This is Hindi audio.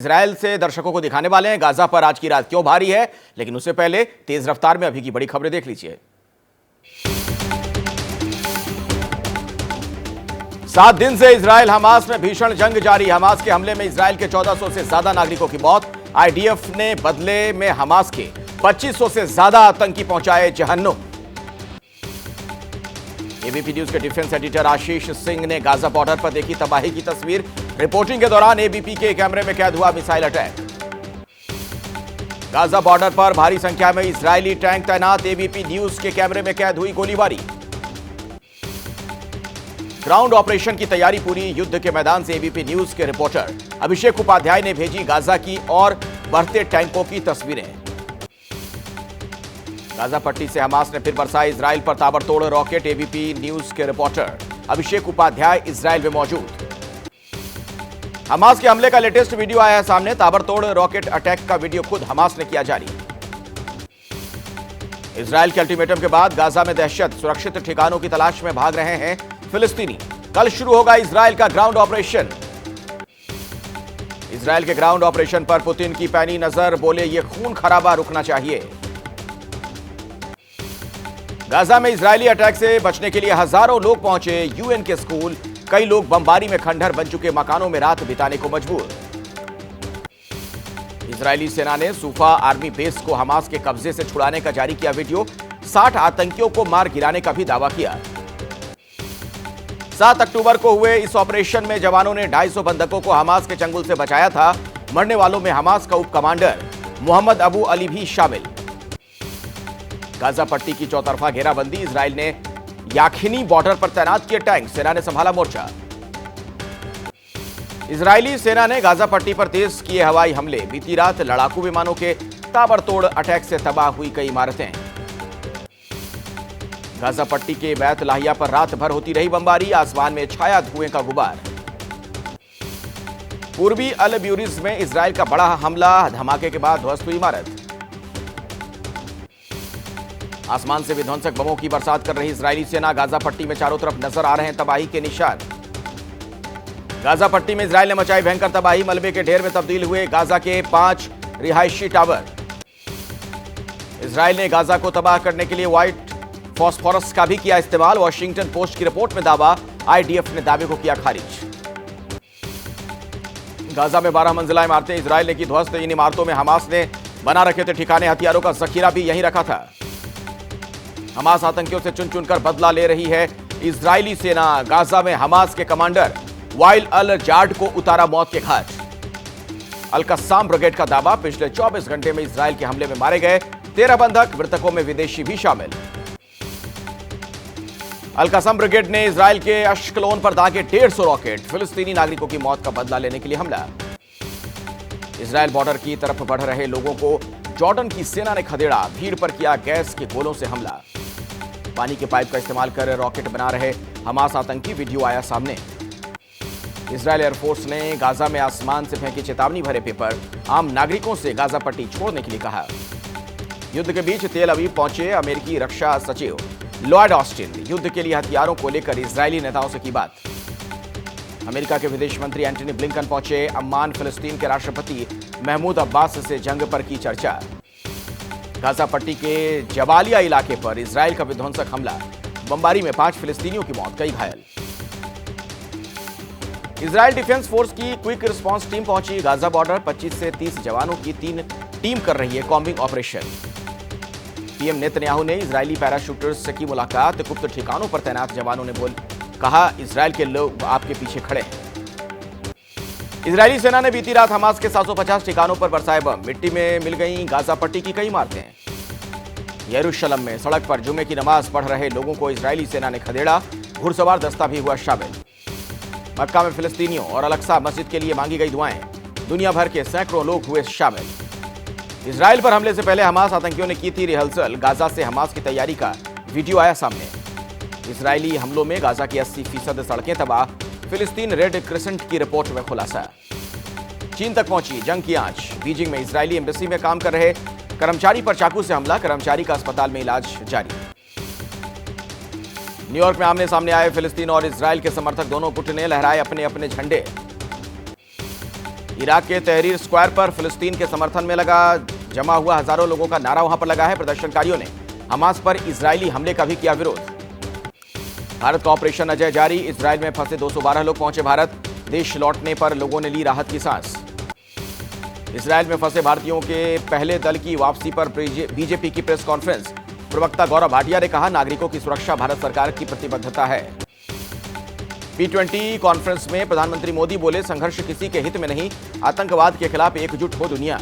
इजराइल से दर्शकों को दिखाने वाले हैं गाजा पर आज की रात क्यों भारी है, लेकिन उससे पहले तेज रफ्तार में अभी की बड़ी खबरें देख लीजिए। 7 दिन से इजराइल हमास में भीषण जंग जारी। हमास के हमले में इजराइल के 1400 से ज्यादा नागरिकों की मौत। आईडीएफ ने बदले में हमास के 2500 से ज्यादा आतंकी पहुंचाए जहन्नुम। एबीपी न्यूज के डिफेंस एडिटर आशीष सिंह ने गाजा बॉर्डर पर देखी तबाही की तस्वीर। रिपोर्टिंग के दौरान एबीपी के कैमरे में कैद हुआ मिसाइल अटैक। गाजा बॉर्डर पर भारी संख्या में इजरायली टैंक तैनात। एबीपी न्यूज के कैमरे में कैद हुई गोलीबारी। ग्राउंड ऑपरेशन की तैयारी पूरी। युद्ध के मैदान से एबीपी न्यूज के रिपोर्टर अभिषेक उपाध्याय ने भेजी गाजा की और बढ़ते टैंकों की तस्वीरें। गाजा पट्टी से हमास ने फिर बरसाए इजराइल पर ताबड़तोड़ रॉकेट। एबीपी न्यूज के रिपोर्टर अभिषेक उपाध्याय इजराइल में मौजूद। हमास के हमले का लेटेस्ट वीडियो आया है सामने। ताबड़तोड़ रॉकेट अटैक का वीडियो खुद हमास ने किया जारी। इजराइल के अल्टीमेटम के बाद गाजा में दहशत। सुरक्षित ठिकानों की तलाश में भाग रहे हैं फिलिस्तीनी। कल शुरू होगा इजराइल का ग्राउंड ऑपरेशन। इजराइल के ग्राउंड ऑपरेशन पर पुतिन की पैनी नजर। बोले ये खून खराबा रुकना चाहिए। गाजा में इजरायली अटैक से बचने के लिए हजारों लोग पहुंचे यूएन के स्कूल। कई लोग बमबारी में खंडहर बन चुके मकानों में रात बिताने को मजबूर। इजरायली सेना ने सूफा आर्मी बेस को हमास के कब्जे से छुड़ाने का जारी किया वीडियो। 60 आतंकियों को मार गिराने का भी दावा किया। 7 अक्टूबर को हुए इस ऑपरेशन में जवानों ने 250 बंधकों को हमास के चंगुल से बचाया था। मरने वालों में हमास का उप कमांडर मोहम्मद अबू अली भी शामिल। गाजा पट्टी की चौतरफा घेराबंदी। इजराइल ने याखिनी बॉर्डर पर तैनात किए टैंक। सेना ने संभाला मोर्चा। इजरायली सेना ने गाजा पट्टी पर तेज किए हवाई हमले। बीती रात लड़ाकू विमानों के ताबड़तोड़ अटैक से तबाह हुई कई इमारतें। गाजा पट्टी के बैत लाहिया पर रात भर होती रही बमबारी। आसमान में छाया धुएं का गुबार। पूर्वी अल ब्यूरिज में इजराइल का बड़ा हमला। धमाके के बाद ध्वस्त हुई इमारत। आसमान से विध्वंसक बमों की बरसात कर रही इजरायली सेना। गाजा पट्टी में चारों तरफ नजर आ रहे हैं तबाही के निशान। गाजा पट्टी में इजराइल ने मचाई भयंकर तबाही। मलबे के ढेर में तब्दील हुए गाजा के 5 रिहायशी टावर। इजराइल ने गाजा को तबाह करने के लिए व्हाइट फॉस्फोरस का भी किया इस्तेमाल। वॉशिंगटन पोस्ट की रिपोर्ट में दावा। आईडीएफ ने दावे को किया खारिज। गाजा में 12 मंजिला इमारतें इजराइल ने की ध्वस्त। इन इमारतों में हमास ने बना रखे थे ठिकाने। हथियारों का जखीरा भी यहीं रखा था। हमास आतंकियों से चुन चुनकर बदला ले रही है इजरायली सेना। गाजा में हमास के कमांडर वाइल अल जार्ड को उतारा मौत के घाट। अल कस्साम ब्रिगेड का दावा। पिछले 24 घंटे में इजराइल के हमले में मारे गए 13 बंधक। मृतकों में विदेशी भी शामिल। अल कस्साम ब्रिगेड ने इजराइल के अश्कलोन पर दागे 150 रॉकेट। फिलिस्तीनी नागरिकों की मौत का बदला लेने के लिए हमला। इजराइल बॉर्डर की तरफ बढ़ रहे लोगों को जॉर्डन की सेना ने खदेड़ा। भीड़ पर किया गैस के गोलों से हमला। पानी के पाइप का इस्तेमाल कर रॉकेट बना रहे हमास आतंकी। वीडियो आया सामने। इजरायल एयरफोर्स ने गाजा में आसमान से फेंकी चेतावनी भरे पेपर। आम नागरिकों से गाजा पट्टी छोड़ने के लिए कहा। युद्ध के बीच तेल अवीव पहुंचे अमेरिकी रक्षा सचिव लॉयड ऑस्टिन। युद्ध के लिए हथियारों को लेकर इजरायली नेताओं से की बात। अमेरिका के विदेश मंत्री एंटनी ब्लिंकन पहुंचे अम्मान। फिलिस्तीन के राष्ट्रपति महमूद अब्बास से जंग पर की चर्चा। गाजा पट्टी के जबालिया इलाके पर इजराइल का विध्वंसक हमला। बमबारी में 5 फिलिस्तीनियों की मौत, कई घायल। इजराइल डिफेंस फोर्स की क्विक रिस्पांस टीम पहुंची गाजा बॉर्डर। 25 से 30 जवानों की 3 टीम कर रही है कॉम्बिंग ऑपरेशन। पीएम नेतन्याहू ने इजरायली पैराशूटर्स से की मुलाकात। गुप्त ठिकानों पर तैनात जवानों ने कहा इजराइल के लोग आपके पीछे खड़े हैं। इजरायली सेना ने बीती रात हमास के 750 ठिकानों पर बरसाए बम। मिट्टी में मिल गई गाजा पट्टी की कई इमारतें। यरूशलेम में सड़क पर जुमे की नमाज पढ़ रहे लोगों को इजरायली सेना ने खदेड़ा। घुड़सवार दस्ता भी हुआ शामिल। मक्का में फिलिस्तीनियों और अल-अक्सा मस्जिद के लिए मांगी गई दुआएं। दुनिया भर के सैकड़ों लोग हुए शामिल। इजराइल पर हमले से पहले हमास आतंकियों ने की थी रिहर्सल। गाजा से हमास की तैयारी का वीडियो आया सामने। इजरायली हमलों में गाजा की 80% सड़कें तबाह। फिलिस्तीन रेड क्रिसेंट की रिपोर्ट में खुलासा। चीन तक पहुंची जंग की आंच। बीजिंग में इजरायली एम्बेसी में काम कर रहे कर्मचारी पर चाकू से हमला। कर्मचारी का अस्पताल में इलाज जारी। न्यूयॉर्क में आमने सामने आए फिलिस्तीन और इजराइल के समर्थक। दोनों गुट ने लहराए अपने अपने झंडे। इराक के तहरीर स्क्वायर पर फिलिस्तीन के समर्थन में जमा हुआ हजारों लोगों का नारा वहां पर लगा है। प्रदर्शनकारियों ने हमास पर इजरायली हमले का भी किया विरोध। भारत का ऑपरेशन अजय जारी, इजरायल में फंसे 212 लोग पहुंचे भारत। देश लौटने पर लोगों ने ली राहत की सांस। इजरायल में फंसे भारतीयों के पहले दल की वापसी पर बीजेपी की प्रेस कॉन्फ्रेंस। प्रवक्ता गौरव भाटिया ने कहा, नागरिकों की सुरक्षा भारत सरकार की प्रतिबद्धता है। P20 कॉन्फ्रेंस में प्रधानमंत्री मोदी बोले, संघर्ष किसी के हित में नहीं, आतंकवाद के खिलाफ एकजुट हो दुनिया।